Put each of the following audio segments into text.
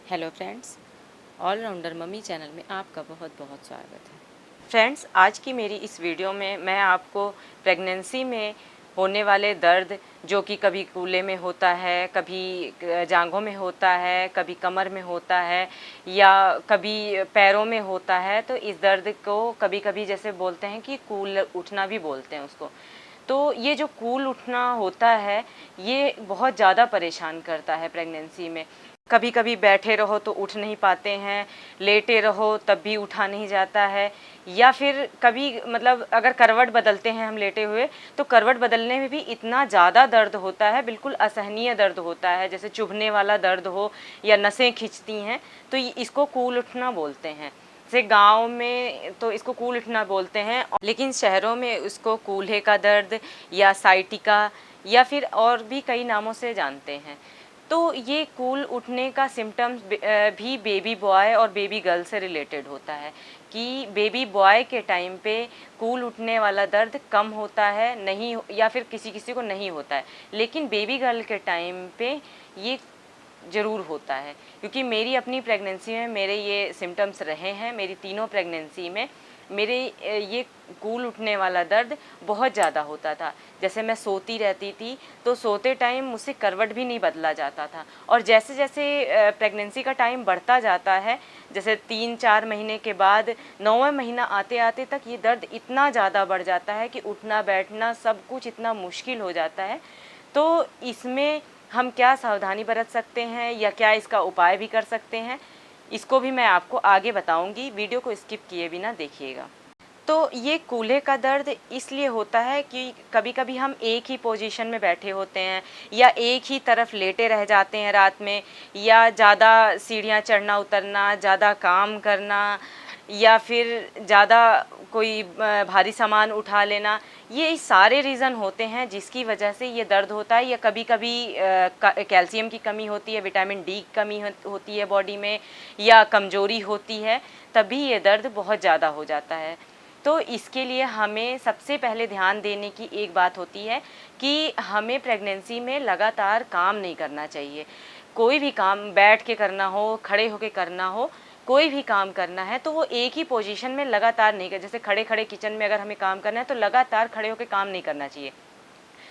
Hello friends, allrounder mummy channel में आपका बहुत बहुत स्वागत है। फ्रेंड्स, आज की मेरी इस वीडियो में मैं आपको प्रेगनेंसी में होने वाले दर्द, जो कि कभी कूल्हे में होता है, कभी जांघों में होता है, कभी कमर में होता है या कभी पैरों में होता है, तो इस दर्द को कभी कभी जैसे बोलते हैं कि कूल उठना भी बोलते हैं उसको। तो ये जो कूल उठना होता है, ये बहुत ज़्यादा परेशान करता है प्रेगनेंसी में। कभी कभी बैठे रहो तो उठ नहीं पाते हैं, लेटे रहो तब भी उठा नहीं जाता है, या फिर कभी मतलब अगर करवट बदलते हैं हम लेटे हुए, तो करवट बदलने में भी इतना ज़्यादा दर्द होता है, बिल्कुल असहनीय दर्द होता है, जैसे चुभने वाला दर्द हो या नसें खिंचती हैं। तो इसको कूल उठना बोलते हैं। जैसे गांव में तो इसको कूल उठना बोलते हैं, लेकिन शहरों में उसको कूल्हे का दर्द या साइटिका या फिर और भी कई नामों से जानते हैं। तो ये कूल उठने का सिम्टम्स भी बेबी बॉय और बेबी गर्ल से रिलेटेड होता है कि बेबी बॉय के टाइम पे कूल उठने वाला दर्द कम होता है, नहीं, या फिर किसी किसी को नहीं होता है, लेकिन बेबी गर्ल के टाइम पे ये ज़रूर होता है। क्योंकि मेरी अपनी प्रेगनेंसी में मेरे ये सिम्टम्स रहे हैं। मेरी तीनों प्रेगनेंसी में मेरे ये कूल उठने वाला दर्द बहुत ज़्यादा होता था। जैसे मैं सोती रहती थी तो सोते टाइम मुझसे करवट भी नहीं बदला जाता था, और जैसे जैसे प्रेगनेंसी का टाइम बढ़ता जाता है, जैसे 3-4 महीने के बाद 9वां महीना आते आते तक ये दर्द इतना ज़्यादा बढ़ जाता है कि उठना बैठना सब कुछ इतना मुश्किल हो जाता है। तो इसमें हम क्या सावधानी बरत सकते हैं या क्या इसका उपाय भी कर सकते हैं, इसको भी मैं आपको आगे बताऊंगी। वीडियो को स्किप किए बिना देखिएगा। तो ये कूल्हे का दर्द इसलिए होता है कि कभी कभी हम एक ही पोजीशन में बैठे होते हैं या एक ही तरफ लेटे रह जाते हैं रात में, या ज़्यादा सीढ़ियाँ चढ़ना उतरना, ज़्यादा काम करना, या फिर ज़्यादा कोई भारी सामान उठा लेना, ये सारे रीज़न होते हैं जिसकी वजह से ये दर्द होता है। या कभी कभी कैल्शियम की कमी होती है, विटामिन डी की कमी होती है बॉडी में, या कमज़ोरी होती है, तभी ये दर्द बहुत ज़्यादा हो जाता है। तो इसके लिए हमें सबसे पहले ध्यान देने की एक बात होती है कि हमें प्रेगनेंसी में लगातार काम नहीं करना चाहिए। कोई भी काम बैठ के करना हो, खड़े होके करना हो, कोई भी काम करना है तो वो एक ही पोजीशन में लगातार नहीं कर। जैसे खड़े खड़े किचन में अगर हमें काम करना है तो लगातार खड़े होकर काम नहीं करना चाहिए।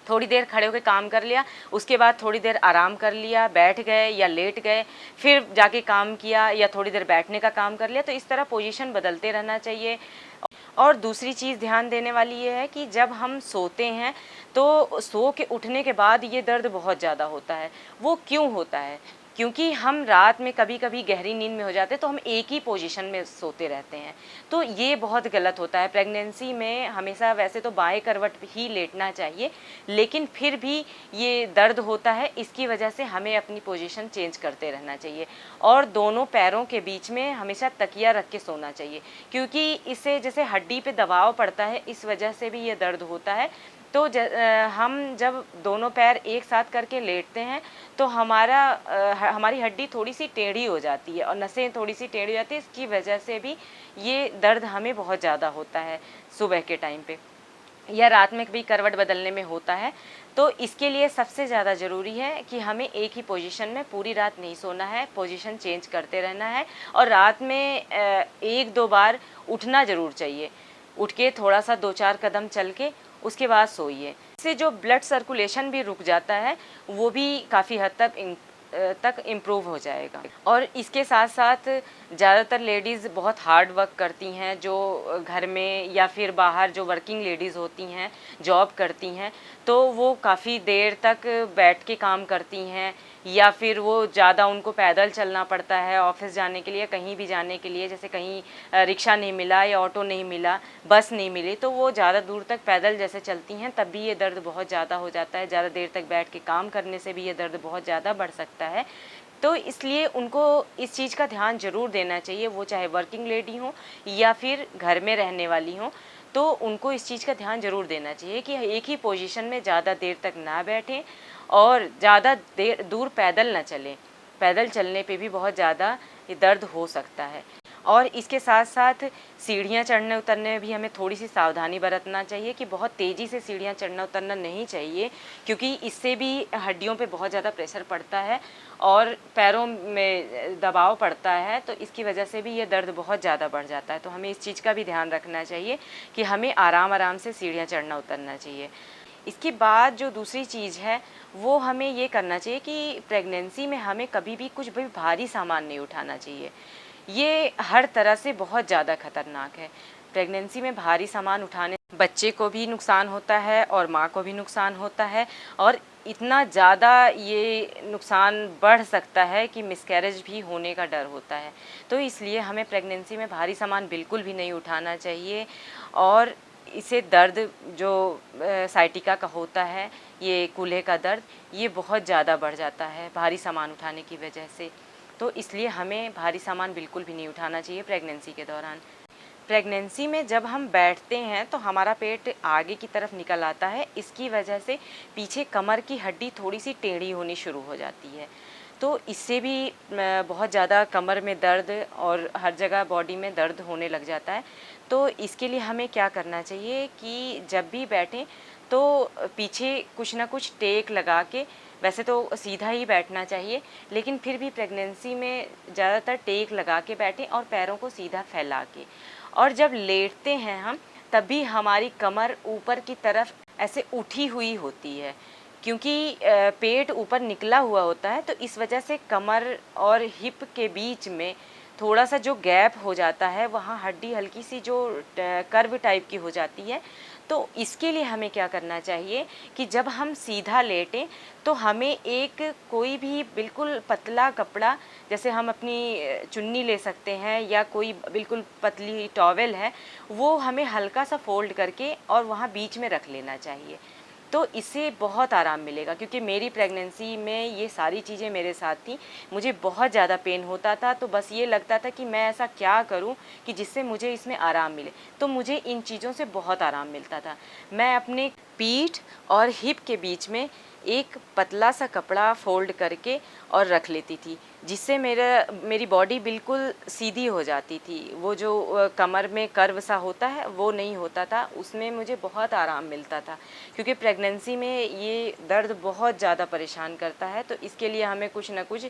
थोड़ी देर खड़े होकर काम कर लिया, उसके बाद थोड़ी देर आराम कर लिया, बैठ गए या लेट गए, फिर जाके काम किया, या थोड़ी देर बैठने का काम कर लिया। तो इस तरह पोजीशन बदलते रहना चाहिए। और दूसरी चीज़ ध्यान देने वाली ये है कि जब हम सोते हैं तो सो के उठने के बाद ये दर्द बहुत ज़्यादा होता है। वो क्यों होता है? क्योंकि हम रात में कभी कभी गहरी नींद में हो जाते हैं तो हम एक ही पोजीशन में सोते रहते हैं। तो ये बहुत गलत होता है। प्रेगनेंसी में हमेशा वैसे तो बाएं करवट ही लेटना चाहिए, लेकिन फिर भी ये दर्द होता है, इसकी वजह से हमें अपनी पोजीशन चेंज करते रहना चाहिए। और दोनों पैरों के बीच में हमेशा तकिया रख के सोना चाहिए, क्योंकि इससे जैसे हड्डी पे दबाव पड़ता है, इस वजह से भी ये दर्द होता है। तो हम जब दोनों पैर एक साथ करके लेटते हैं तो हमारी हड्डी थोड़ी सी टेढ़ी हो जाती है और नसें थोड़ी सी टेढ़ी हो जाती है। इसकी वजह से भी ये दर्द हमें बहुत ज़्यादा होता है सुबह के टाइम पे, या रात में भी करवट बदलने में होता है। तो इसके लिए सबसे ज़्यादा ज़रूरी है कि हमें एक ही पोजीशन में पूरी रात नहीं सोना है, पोजीशन चेंज करते रहना है। और रात में 1-2 बार उठना ज़रूर चाहिए। उठ के थोड़ा सा 2-4 कदम चल के उसके बाद सोइए। इससे जो ब्लड सर्कुलेशन भी रुक जाता है, वो भी काफ़ी हद तक इम्प्रूव हो जाएगा। और इसके साथ साथ ज़्यादातर लेडीज़ बहुत हार्ड वर्क करती हैं, जो घर में या फिर बाहर जो वर्किंग लेडीज़ होती हैं, जॉब करती हैं, तो वो काफ़ी देर तक बैठ के काम करती हैं, या फिर वो ज़्यादा उनको पैदल चलना पड़ता है ऑफिस जाने के लिए, कहीं भी जाने के लिए। जैसे कहीं रिक्शा नहीं मिला या ऑटो नहीं मिला, बस नहीं मिली, तो वो ज़्यादा दूर तक पैदल जैसे चलती हैं, तब भी ये दर्द बहुत ज़्यादा हो जाता है। ज़्यादा देर तक बैठ के काम करने से भी ये दर्द बहुत ज़्यादा बढ़ सकता है। तो इसलिए उनको इस चीज़ का ध्यान ज़रूर देना चाहिए, वो चाहे वर्किंग लेडी हो या फिर घर में रहने वाली हो, तो उनको इस चीज़ का ध्यान ज़रूर देना चाहिए कि एक ही पोजीशन में ज़्यादा देर तक ना बैठें और ज़्यादा देर दूर पैदल ना चलें। पैदल चलने पे भी बहुत ज़्यादा ये दर्द हो सकता है। और इसके साथ साथ सीढ़ियाँ चढ़ने उतरने में भी हमें थोड़ी सी सावधानी बरतना चाहिए कि बहुत तेज़ी से सीढ़ियाँ चढ़ना उतरना नहीं चाहिए, क्योंकि इससे भी हड्डियों पे बहुत ज़्यादा प्रेशर पड़ता है और पैरों में दबाव पड़ता है, तो इसकी वजह से भी ये दर्द बहुत ज़्यादा बढ़ जाता है। तो हमें इस चीज़ का भी ध्यान रखना चाहिए कि हमें आराम आराम से सीढ़ियाँ चढ़ना उतरना चाहिए। इसके बाद जो दूसरी चीज़ है वो हमें ये करना चाहिए कि प्रेगनेंसी में हमें कभी भी कुछ भी भारी सामान नहीं उठाना चाहिए। ये हर तरह से बहुत ज़्यादा खतरनाक है। प्रेगनेंसी में भारी सामान उठाने बच्चे को भी नुकसान होता है और माँ को भी नुकसान होता है, और इतना ज़्यादा ये नुकसान बढ़ सकता है कि मिसकैरेज भी होने का डर होता है। तो इसलिए हमें प्रेगनेंसी में भारी सामान बिल्कुल भी नहीं उठाना चाहिए। और इसे दर्द जो साइटिका का होता है, ये कूल्हे का दर्द, ये बहुत ज़्यादा बढ़ जाता है भारी सामान उठाने की वजह से। तो इसलिए हमें भारी सामान बिल्कुल भी नहीं उठाना चाहिए प्रेगनेंसी के दौरान। प्रेगनेंसी में जब हम बैठते हैं तो हमारा पेट आगे की तरफ निकल आता है, इसकी वजह से पीछे कमर की हड्डी थोड़ी सी टेढ़ी होनी शुरू हो जाती है। तो इससे भी बहुत ज़्यादा कमर में दर्द और हर जगह बॉडी में दर्द होने लग जाता है। तो इसके लिए हमें क्या करना चाहिए कि जब भी बैठें तो पीछे कुछ ना कुछ टेक लगा के, वैसे तो सीधा ही बैठना चाहिए, लेकिन फिर भी प्रेगनेंसी में ज़्यादातर टेक लगा के बैठें और पैरों को सीधा फैला के। और जब लेटते हैं हम, तभी हमारी कमर ऊपर की तरफ ऐसे उठी हुई होती है, क्योंकि पेट ऊपर निकला हुआ होता है, तो इस वजह से कमर और हिप के बीच में थोड़ा सा जो गैप हो जाता है, वहाँ हड्डी हल्की सी जो कर्व टाइप की हो जाती है। तो इसके लिए हमें क्या करना चाहिए कि जब हम सीधा लेटें तो हमें एक कोई भी बिल्कुल पतला कपड़ा, जैसे हम अपनी चुन्नी ले सकते हैं या कोई बिल्कुल पतली टॉवेल है, वो हमें हल्का सा फोल्ड करके और वहाँ बीच में रख लेना चाहिए। तो इससे बहुत आराम मिलेगा, क्योंकि मेरी प्रेगनेंसी में ये सारी चीज़ें मेरे साथ थी। मुझे बहुत ज़्यादा पेन होता था, तो बस ये लगता था कि मैं ऐसा क्या करूं कि जिससे मुझे इसमें आराम मिले। तो मुझे इन चीज़ों से बहुत आराम मिलता था। मैं अपने पीठ और हिप के बीच में एक पतला सा कपड़ा फोल्ड करके और रख लेती थी, जिससे मेरी बॉडी बिल्कुल सीधी हो जाती थी। वो जो कमर में कर्व सा होता है वो नहीं होता था, उसमें मुझे बहुत आराम मिलता था। क्योंकि प्रेगनेंसी में ये दर्द बहुत ज़्यादा परेशान करता है, तो इसके लिए हमें कुछ ना कुछ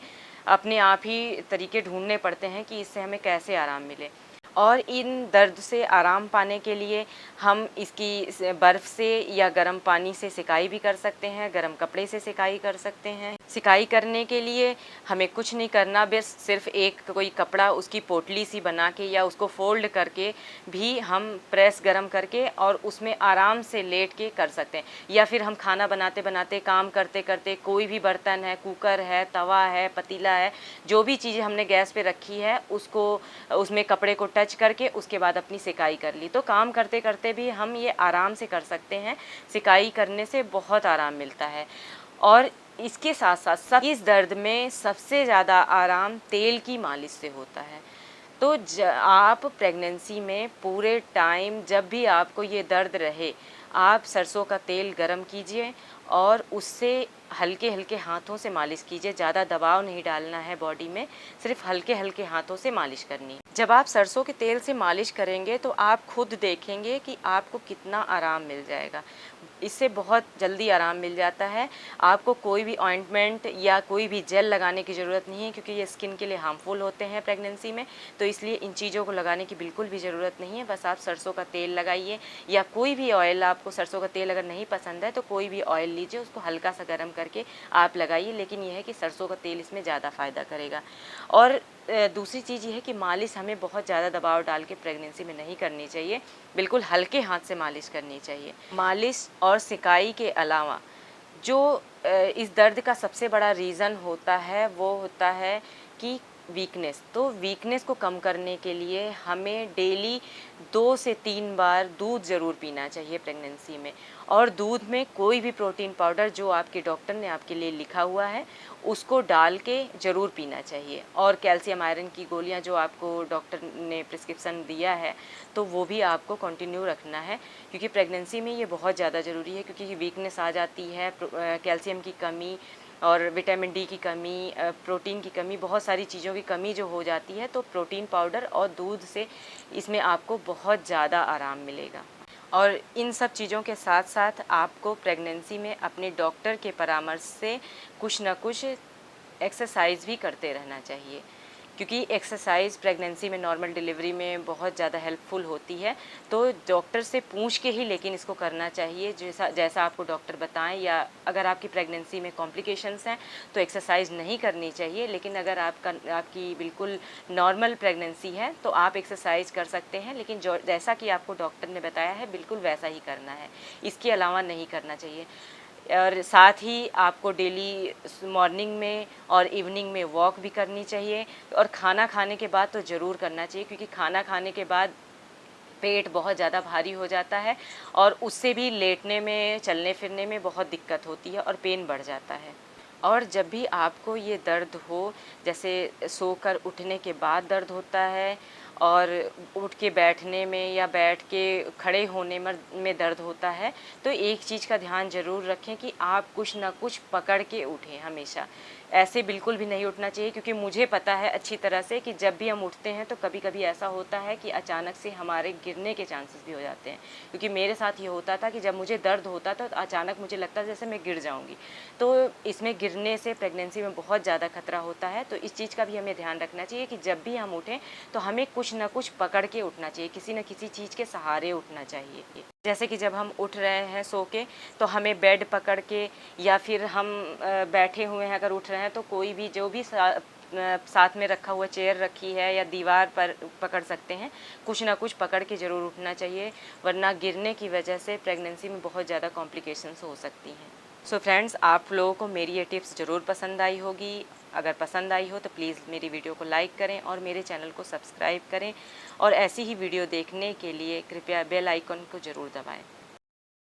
अपने आप ही तरीके ढूंढने पड़ते हैं कि इससे हमें कैसे आराम मिले। और इन दर्द से आराम पाने के लिए हम इसकी बर्फ़ से या गर्म पानी से सिकाई भी कर सकते हैं, गर्म कपड़े से सिकाई कर सकते हैं। सिकाई करने के लिए हमें कुछ नहीं करना, बस सिर्फ एक कोई कपड़ा उसकी पोटली सी बना के या उसको फोल्ड करके भी हम प्रेस गरम करके और उसमें आराम से लेट के कर सकते हैं। या फिर हम खाना बनाते बनाते, काम करते करते, कोई भी बर्तन है, कुकर है, तवा है, पतीला है, जो भी चीज़ें हमने गैस पे रखी है, उसको उसमें कपड़े को टच करके उसके बाद अपनी सिकाई कर ली। तो काम करते करते भी हम ये आराम से कर सकते हैं। सिकाई करने से बहुत आराम मिलता है। और इसके साथ साथ इस दर्द में सबसे ज़्यादा आराम तेल की मालिश से होता है। तो आप प्रेगनेंसी में पूरे टाइम जब भी आपको ये दर्द रहे, आप सरसों का तेल गरम कीजिए और उससे हल्के हल्के हाथों से मालिश कीजिए। ज़्यादा दबाव नहीं डालना है बॉडी में, सिर्फ हल्के हल्के हाथों से मालिश करनी है। जब आप सरसों के तेल से मालिश करेंगे तो आप खुद देखेंगे कि आपको कितना आराम मिल जाएगा। इससे बहुत जल्दी आराम मिल जाता है। आपको कोई भी ऑइंटमेंट या कोई भी जेल लगाने की ज़रूरत नहीं है, क्योंकि ये स्किन के लिए हार्मफुल होते हैं प्रेगनेंसी में। तो इसलिए इन चीज़ों को लगाने की बिल्कुल भी ज़रूरत नहीं है। बस आप सरसों का तेल लगाइए या कोई भी ऑयल, आपको सरसों का तेल अगर नहीं पसंद है तो कोई भी ऑयल लीजिए, उसको हल्का सा गर्म करके आप लगाइए। लेकिन यह है कि सरसों का तेल इसमें ज़्यादा फ़ायदा करेगा। और दूसरी चीज़ ये है कि मालिश हमें बहुत ज़्यादा दबाव डाल के प्रेगनेंसी में नहीं करनी चाहिए, बिल्कुल हल्के हाथ से मालिश करनी चाहिए। मालिश और सिकाई के अलावा जो इस दर्द का सबसे बड़ा रीज़न होता है वो होता है कि वीकनेस। तो वीकनेस को कम करने के लिए हमें डेली 2 से 3 बार दूध ज़रूर पीना चाहिए प्रेगनेंसी में। और दूध में कोई भी प्रोटीन पाउडर जो आपके डॉक्टर ने आपके लिए लिखा हुआ है उसको डाल के ज़रूर पीना चाहिए। और कैल्शियम आयरन की गोलियां जो आपको डॉक्टर ने प्रिस्क्रिप्शन दिया है तो वो भी आपको कंटिन्यू रखना है, क्योंकि प्रेगनेंसी में ये बहुत ज़्यादा ज़रूरी है। क्योंकि वीकनेस आ जाती है, कैल्शियम की कमी और विटामिन डी की कमी, प्रोटीन की कमी, बहुत सारी चीज़ों की कमी जो हो जाती है, तो प्रोटीन पाउडर और दूध से इसमें आपको बहुत ज़्यादा आराम मिलेगा। और इन सब चीज़ों के साथ साथ आपको प्रेगनेंसी में अपने डॉक्टर के परामर्श से कुछ ना कुछ एक्सरसाइज भी करते रहना चाहिए, क्योंकि एक्सरसाइज प्रेगनेंसी में, नॉर्मल डिलीवरी में बहुत ज़्यादा हेल्पफुल होती है। तो डॉक्टर से पूछ के ही लेकिन इसको करना चाहिए, जैसा जैसा आपको डॉक्टर बताएं। या अगर आपकी प्रेगनेंसी में कॉम्प्लिकेशंस हैं तो एक्सरसाइज नहीं करनी चाहिए, लेकिन अगर आपकी बिल्कुल नॉर्मल प्रेगनेंसी है तो आप एक्सरसाइज कर सकते हैं, लेकिन जो जैसा कि आपको डॉक्टर ने बताया है बिल्कुल वैसा ही करना है, इसके अलावा नहीं करना चाहिए। और साथ ही आपको डेली मॉर्निंग में और इवनिंग में वॉक भी करनी चाहिए, और खाना खाने के बाद तो ज़रूर करना चाहिए, क्योंकि खाना खाने के बाद पेट बहुत ज़्यादा भारी हो जाता है और उससे भी लेटने में, चलने फिरने में बहुत दिक्कत होती है और पेन बढ़ जाता है। और जब भी आपको ये दर्द हो, जैसे सोकर उठने के बाद दर्द होता है और उठ के बैठने में या बैठ के खड़े होने में दर्द होता है, तो एक चीज़ का ध्यान ज़रूर रखें कि आप कुछ ना कुछ पकड़ के उठें हमेशा। ऐसे बिल्कुल भी नहीं उठना चाहिए, क्योंकि मुझे पता है अच्छी तरह से कि जब भी हम उठते हैं तो कभी कभी ऐसा होता है कि अचानक से हमारे गिरने के चांसेस भी हो जाते हैं। क्योंकि मेरे साथ ये होता था कि जब मुझे दर्द होता था तो अचानक मुझे लगता था जैसे मैं गिर जाऊँगी। तो इसमें गिरने से प्रेगनेंसी में बहुत ज़्यादा खतरा होता है। तो इस चीज़ का भी हमें ध्यान रखना चाहिए कि जब भी हम उठें तो हमें कुछ ना कुछ पकड़ के उठना चाहिए, किसी न किसी चीज़ के सहारे उठना चाहिए। जैसे कि जब हम उठ रहे हैं सो के, तो हमें बेड पकड़ के, या फिर हम बैठे हुए हैं अगर उठ रहे हैं तो कोई भी जो भी साथ में रखा हुआ चेयर रखी है या दीवार पर पकड़ सकते हैं, कुछ ना कुछ पकड़ के ज़रूर उठना चाहिए, वरना गिरने की वजह से प्रेगनेंसी में बहुत ज़्यादा कॉम्प्लिकेशंस हो सकती हैं। सो फ्रेंड्स, आप लोगों को मेरी ये टिप्स ज़रूर पसंद आई होगी। अगर पसंद आई हो तो प्लीज़ मेरी वीडियो को लाइक करें और मेरे चैनल को सब्सक्राइब करें, और ऐसी ही वीडियो देखने के लिए कृपया बेल आइकन को ज़रूर दबाएं।